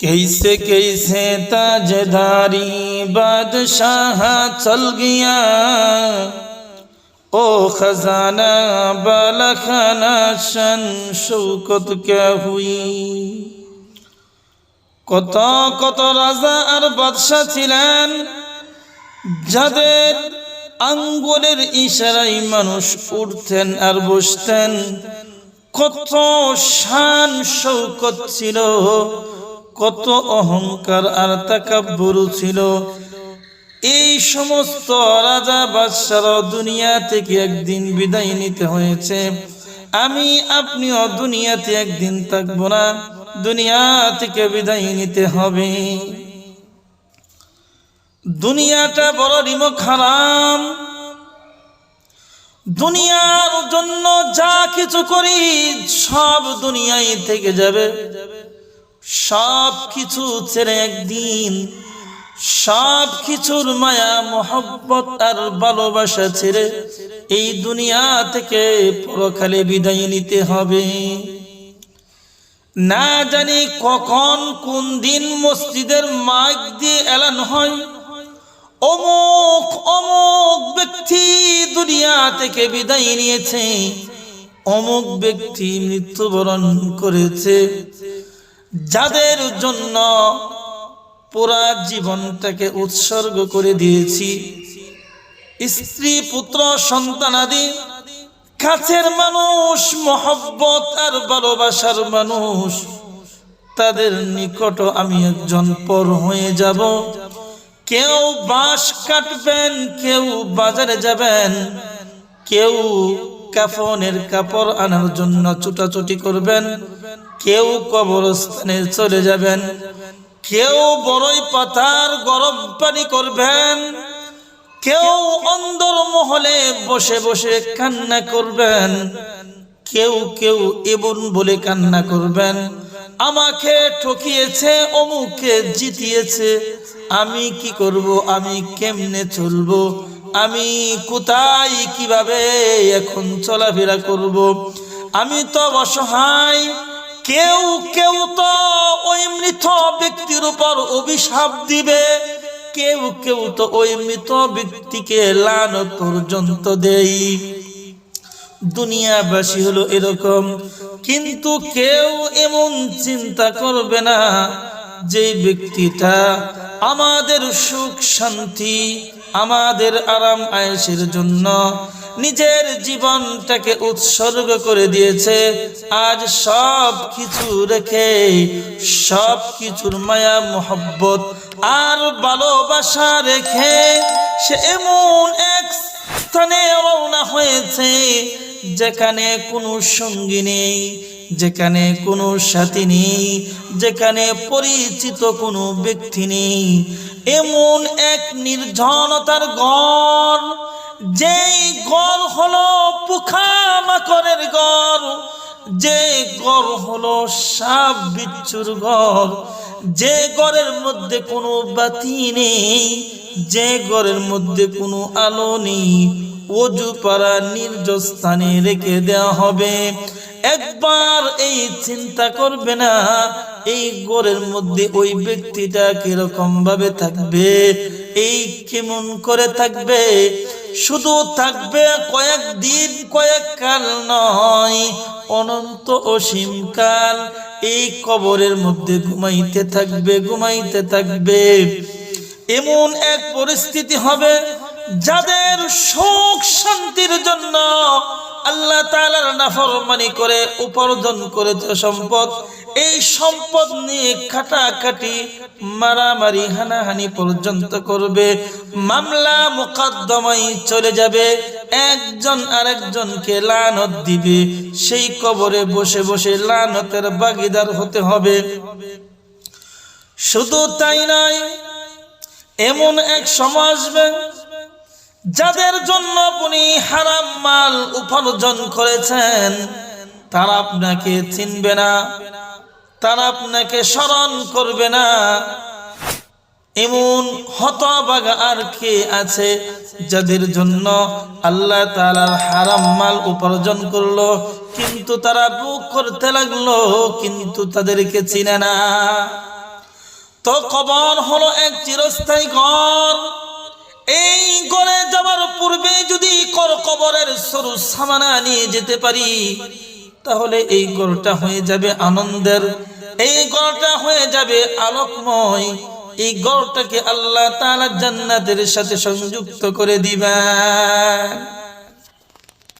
कैसे कैसे ताजदारी बादशाह चल गया, ओ खजाना बालखाना शान शौकत क्या हुई। কত কত রাজা আর বাদশা ছিলেন যাদের আঙ্গুলের ইশারায় মানুষ উঠতেন আর বসতেন। কত শান শৌকত ছিল, কত অহংকার আর তাকাব্বুর ছিল। এই সমস্ত রাজা বাদশারা দুনিয়া থেকে একদিন বিদায় নিতে হয়েছে। আমি আপনিও দুনিয়াতে একদিন থাকবো না, দুনিয়া থেকে বিদায় নিতে হবে। দুনিয়াটা বড় নিমক হারাম। দুনিয়ার জন্য যা কিছু করি সব দুনিয়ায় থেকে যাবে। সব কিছু ছেড়ে একদিন সব কিছুর মায়া মোহব্বত আর ভালোবাসা ছেড়ে এই দুনিয়া থেকে পরকালে বিদায় নিতে হবে। না জানি কখন কোন দিন মসজিদের মাইক দিয়ে এলান হয়, অমুক অমুক ব্যক্তি দুনিয়া থেকে বিদায় নিয়েছে, অমুক ব্যক্তি মৃত্যুবরণ করেছে। যাদের জন্য পুরা জীবনটাকে উৎসর্গ করে দিয়েছি, স্ত্রী পুত্র সন্তানাদি, কাছের মানুষ, মহব্বত আর ভালোবাসার মানুষ, তাদের নিকট আমি একজন পর হয়ে যাব। কেউ বাঁশ কাটবেন, কেউ বাজারে যাবেন, কেউ কাফনের কাপড় আনার জন্য ছুটাছুটি করবেন, কেউ কবরস্থানে চলে যাবেন, কেউ বড়ই পাতার গরম পানি করবেন, কেউ অন্দর মহলে বসে বসে কান্না করবেন, কেউ কেউ এমন বলে কান্না করবেন, আমাকে ঠকিয়েছে, অমুকে জিতিয়েছে, আমি কি করব, আমি কেমনে চলবো, আমি কোথায় কিভাবে এখন চলাফেরা করব, আমি তো অসহায়। কেউ কেউ তো ওই মৃত ব্যক্তির উপর অভিশাপ দিবে, কেউ কেউ তো ওই মৃত ব্যক্তিকে লানত পর্যন্ত দেয়। দুনিয়াবাসী হলো এরকম, কিন্তু কেউ এমন চিন্তা করবে না যে ব্যক্তিটা আমাদের সুখ শান্তি, আমাদের আরাম আয়েশের জন্য নিজের জীবনটাকে উৎসর্গ করে দিয়েছে, আজ সব কিছু রেখে সব কিছুর মায়া মোহব্বত আর ভালোবাসা রেখে সে এমন এক স্থানে রওনা হয়েছে যেখানে কোনো সঙ্গী নেই, যেখানে কোনো সাথী নেই, যেখানে পরিচিত কোনো ব্যক্তি নেই। এমন এক নির্জনতার ঘর, যেই ঘর হলো পোকামাকড়ের ঘর, যে ঘর হলো সাপ বিচ্ছুর ঘর, যে ঘরের মধ্যে কোনো বাতি নেই, যে ঘরের মধ্যে কোনো আলো নেই, ওযু পারা নির্জন স্থানে রেখে দেওয়া হবে। একবার এই চিন্তা করবে না এই ঘরের মধ্যে ওই ব্যক্তিটা কিরকম ভাবে থাকবে, এই কেমন করে থাকবে। শুধু থাকবে কয়েকদিন, কয়েক কাল নয়, অনন্ত অসীম কাল এই কবরের মধ্যে ঘুমাইতে থাকবে, ঘুমাইতে থাকবে। এমন এক পরিস্থিতি হবে যাদের সুখ শান্তির জন্য আল্লাহ তাআলার নাফরমানি করে উপার্জন করেছে সম্পদ, এই সম্পদ নিয়ে কাটাকাটি, মারামারি, হানাহানি পর্যন্ত করবে, মামলা মোকদ্দমায় চলে যাবে, একজন আরেকজনকে লানত দিবে, সেই কবরে বসে বসে লানতের ভাগীদার হতে হবে। শুধু তাই নয়, এমন এক সময় আসবে যাদের জন্য আপনি হারাম মাল উপার্জন করেছেন, তারা আপনাকে চিনবে না, তারা আপনাকে স্মরণ করবে না। এমন হতভাগা আর কে আছে যাদের জন্য আল্লাহ তাআলার হারাম মাল উপার্জন করলো, কিন্তু তারা ভোগ করতে লাগলো, কিন্তু তাদেরকে চিনে না। তো কবর হলো এক চিরস্থায়ী ঘর। এই ঘরে যাওয়ার পূর্বে যদি কবরের সরু সামানা নিয়ে যেতে পারি, তাহলে এই ঘরটা হয়ে যাবে আনন্দের, এই ঘরটা হয়ে যাবে আলোকময়, এই ঘরটাকে আল্লাহ তাআলা জান্নাতের সাথে সংযুক্ত করে দিবেন।